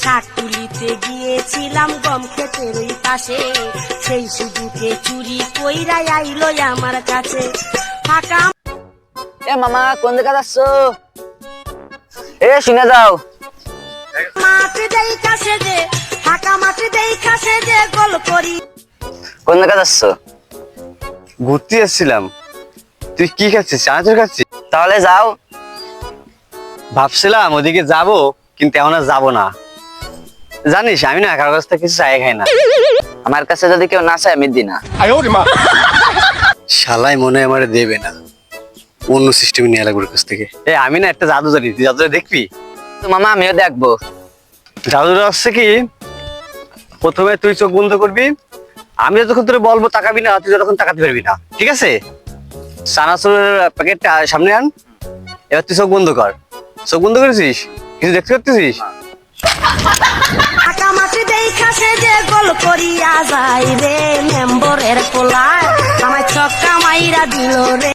শাক তুলিতে গিয়েছিলাম গম ক্ষেতের ওই পাশে, সেই সুযোগে চুরি কইরা আইলো আমার কাছে। ফাঁকা এ মামা কোন দিকে যাচ্ছ? এ শুনে যাও। মাটি দেই কাছে যে, ফাঁকা মাটি দেই কাছে যে গোল করি। কোন দিকে যাচ্ছ? ঘুরতে এসেছিলাম। তুই কি খাচ্ছিস? চানাচুর খাচ্ছিস? তাহলে যাও। ভাবছিলাম ওদিকে যাব, কিন্তু এখন আর যাবো না। জানিস আমি না কারোর কাছ থেকে কিছু চাই খাই না। আমার কাছে যদি কেউ না চায় আমি দিই না। শালাই মনে হয় আমারে দেবে না, অন্য সিস্টেমে নিয়ে লাগবে ওর কাছ থেকে। আমি না একটা জাদু জানি, তুই জাদুটা দেখবি? তো মামা আমিও দেখবো। জাদুটা হচ্ছে কি, প্রথমে তুই চোখ বন্ধ করবি, আমি যতক্ষণ তোরে বলবো তাকাবি না, তুই যতক্ষণ তাকাতে পারবি না, ঠিক আছে? চানাচুরের প্যাকেটটা সামনে আন, এবার তুই চোখ বন্ধ কর। চোখ বন্ধ করেছিস? কিছু দেখতে পাচ্ছিস? ফাঁকা মাটি দেই কাছে যে গোল করিয়া যায় রে, মেম্বরের পোলায় আমায় ছক্কা মাইরা দিল রে।